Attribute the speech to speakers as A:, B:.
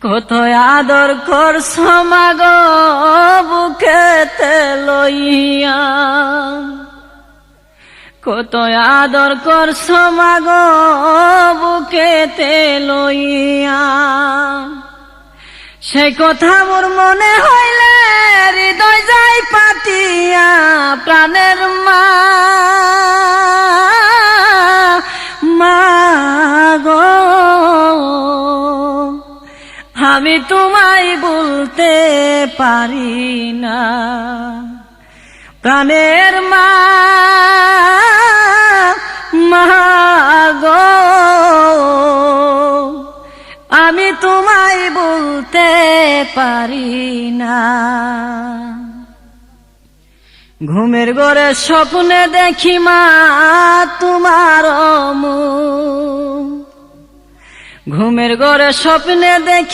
A: কত আদর করছ মাগো বুকেতে লইয়া, কত আদর করছ মাগো বুকেতে লইয়া। সেই কথা মোর মনে হইলে হৃদয় যাই পাতিয়া, প্রাণের মা মাগো আমি তোমায় বলতে পারি না। প্রাণের মা মাগো আমি তোমায় বলতে পারি না। ঘুমের ঘরে স্বপ্নে দেখি মা তোমার মুখ, ঘুমের ঘরে স্বপ্নে দেখি